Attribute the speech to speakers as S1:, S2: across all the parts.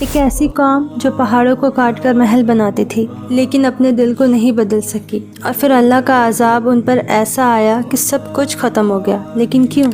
S1: ایک ایسی قوم جو پہاڑوں کو کاٹ کر محل بناتی تھی لیکن اپنے دل کو نہیں بدل سکی، اور پھر اللہ کا عذاب ان پر ایسا آیا کہ سب کچھ ختم ہو گیا۔ لیکن کیوں؟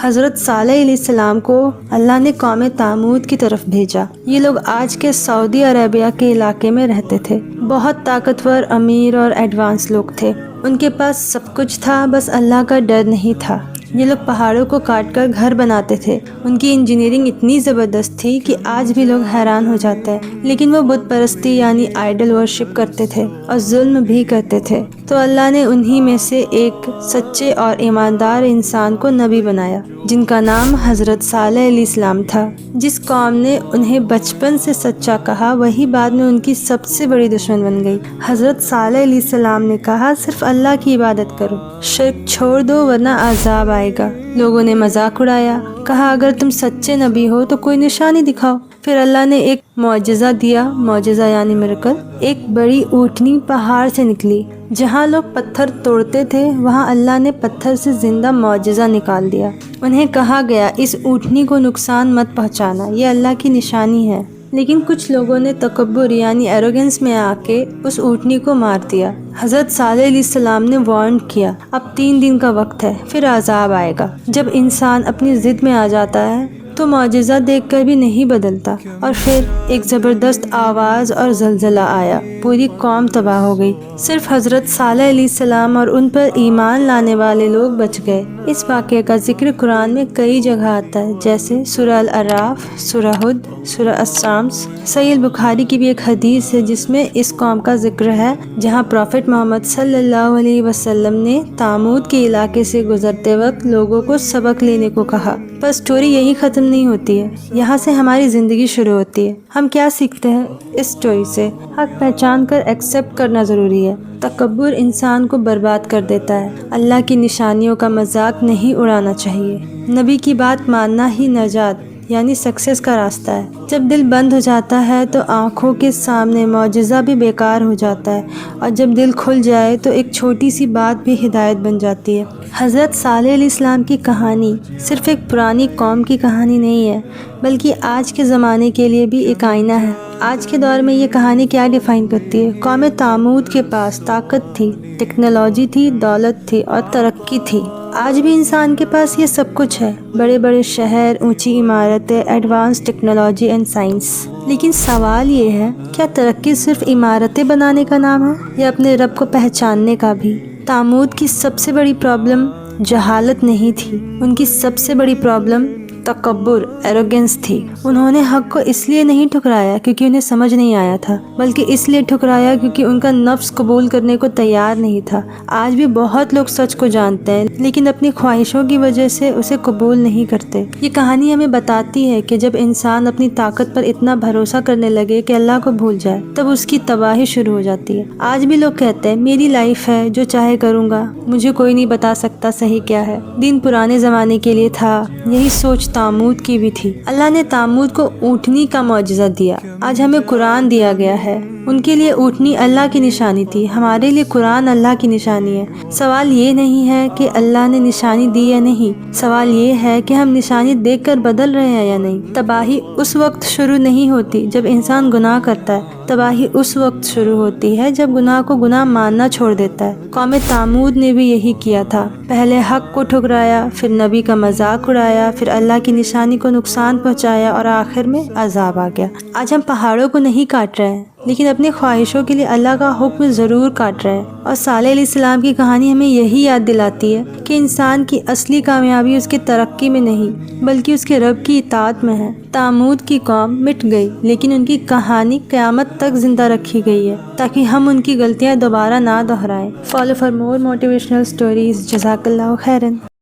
S1: حضرت صالح علیہ السلام کو اللہ نے قوم تامود کی طرف بھیجا۔ یہ لوگ آج کے سعودی عربیہ کے علاقے میں رہتے تھے۔ بہت طاقتور، امیر اور ایڈوانس لوگ تھے۔ ان کے پاس سب کچھ تھا، بس اللہ کا ڈر نہیں تھا۔ یہ لوگ پہاڑوں کو کاٹ کر گھر بناتے تھے۔ ان کی انجینئرنگ اتنی زبردست تھی کہ آج بھی لوگ حیران ہو جاتے ہیں۔ لیکن وہ بت پرستی یعنی آئیڈل ورشپ کرتے تھے اور ظلم بھی کرتے تھے۔ تو اللہ نے انہی میں سے ایک سچے اور ایماندار انسان کو نبی بنایا، جن کا نام حضرت صالح علیہ السلام تھا۔ جس قوم نے انہیں بچپن سے سچا کہا، وہی بعد میں ان کی سب سے بڑی دشمن بن گئی۔ حضرت صالح علیہ السلام نے کہا، صرف اللہ کی عبادت کرو، شرک چھوڑ دو ورنہ عذاب آئے گا۔ لوگوں نے مذاق اڑایا، کہا اگر تم سچے نبی ہو تو کوئی نشانی دکھاؤ۔ پھر اللہ نے ایک معجزہ دیا، معجزہ یعنی میریکل۔ ایک بڑی اونٹنی پہاڑ سے نکلی۔ جہاں لوگ پتھر توڑتے تھے وہاں اللہ نے پتھر سے زندہ معجزہ نکال دیا۔ انہیں کہا گیا، اس اونٹنی کو نقصان مت پہنچانا، یہ اللہ کی نشانی ہے۔ لیکن کچھ لوگوں نے تکبر یعنی ایروگنس میں آ کے اس اونٹنی کو مار دیا۔ حضرت صالح علیہ السلام نے وارن کیا، اب 3 دن کا وقت ہے، پھر عذاب آئے گا۔ جب انسان اپنی ضد میں آ جاتا ہے تو معجزہ دیکھ کر بھی نہیں بدلتا۔ اور پھر ایک زبردست آواز اور زلزلہ آیا، پوری قوم تباہ ہو گئی۔ صرف حضرت صالح علیہ السلام اور ان پر ایمان لانے والے لوگ بچ گئے۔ اس واقعے کا ذکر قرآن میں کئی جگہ آتا ہے، جیسے سورہ الاعراف، سورہ ہود، سورہ الشمس۔ صحیح البخاری کی بھی ایک حدیث ہے جس میں اس قوم کا ذکر ہے، جہاں پروفٹ محمد صلی اللہ علیہ وسلم نے تامود کے علاقے سے گزرتے وقت لوگوں کو سبق لینے کو کہا۔ پر سٹوری یہی ختم نہیں ہوتی ہے، یہاں سے ہماری زندگی شروع ہوتی ہے۔ ہم کیا سیکھتے ہیں اس سٹوری سے؟ حق پہچان کر ایکسیپٹ کرنا ضروری ہے۔ تکبر انسان کو برباد کر دیتا ہے۔ اللہ کی نشانیوں کا مذاق نہیں اڑانا چاہیے۔ نبی کی بات ماننا ہی نجات یعنی سکسیس کا راستہ ہے۔ جب دل بند ہو جاتا ہے تو آنکھوں کے سامنے معجزہ بھی بیکار ہو جاتا ہے، اور جب دل کھل جائے تو ایک چھوٹی سی بات بھی ہدایت بن جاتی ہے۔ حضرت صالح علیہ السلام کی کہانی صرف ایک پرانی قوم کی کہانی نہیں ہے، بلکہ آج کے زمانے کے لیے بھی ایک آئینہ ہے۔ آج کے دور میں یہ کہانی کیا ڈیفائن کرتی ہے؟ قوم تامود کے پاس طاقت تھی، ٹیکنالوجی تھی، دولت تھی اور ترقی تھی۔ آج بھی انسان کے پاس یہ سب کچھ ہے، بڑے بڑے شہر، اونچی عمارتیں، ایڈوانس ٹیکنالوجی اینڈ سائنس۔ لیکن سوال یہ ہے، کیا ترقی صرف عمارتیں بنانے کا نام ہے یا اپنے رب کو پہچاننے کا بھی؟ تامود کی سب سے بڑی پرابلم جہالت نہیں تھی، ان کی سب سے بڑی پرابلم تکبر، ایروگنس تھی۔ انہوں نے حق کو اس لیے نہیں ٹھکرایا کیونکہ انہیں سمجھ نہیں آیا تھا، بلکہ اس لیے ٹھکرایا کیونکہ ان کا نفس قبول کرنے کو تیار نہیں تھا۔ آج بھی بہت لوگ سچ کو جانتے ہیں لیکن اپنی خواہشوں کی وجہ سے اسے قبول نہیں کرتے۔ یہ کہانی ہمیں بتاتی ہے کہ جب انسان اپنی طاقت پر اتنا بھروسہ کرنے لگے کہ اللہ کو بھول جائے، تب اس کی تباہی شروع ہو جاتی ہے۔ آج بھی لوگ کہتے ہیں، میری لائف ہے، جو چاہے کروں گا، مجھے کوئی نہیں بتا سکتا صحیح کیا ہے۔ دین پرانے زمانے کے لیے تھا، یہی سوچ تامود کی بھی تھی۔ اللہ نے تامود کو اونٹنی کا معجزہ دیا، آج ہمیں قرآن دیا گیا ہے۔ ان کے لیے اونٹنی اللہ کی نشانی تھی، ہمارے لیے قرآن اللہ کی نشانی ہے۔ سوال یہ نہیں ہے کہ اللہ نے نشانی دی یا نہیں، سوال یہ ہے کہ ہم نشانی دیکھ کر بدل رہے ہیں یا نہیں۔ تباہی اس وقت شروع نہیں ہوتی جب انسان گناہ کرتا ہے، تباہی اس وقت شروع ہوتی ہے جب گناہ کو گناہ ماننا چھوڑ دیتا ہے۔ قوم تامود نے بھی یہی کیا تھا، پہلے حق کو ٹھکرایا، پھر نبی کا مذاق اڑایا، پھر اللہ کی نشانی کو نقصان پہنچایا اور آخر میں عذاب آ گیا۔ آج ہم پہاڑوں کو نہیں کاٹ رہے ہیں لیکن اپنی خواہشوں کے لیے اللہ کا حکم ضرور کاٹ رہے ہیں۔ اور صالح علیہ السلام کی کہانی ہمیں یہی یاد دلاتی ہے کہ انسان کی اصلی کامیابی اس کی ترقی میں نہیں بلکہ اس کے رب کی اطاعت میں ہے۔ تامود کی قوم مٹ گئی لیکن ان کی کہانی قیامت تک زندہ رکھی گئی ہے تاکہ ہم ان کی غلطیاں دوبارہ نہ دہرائیں۔ Follow for more motivational stories. جزاک اللہ خیرن۔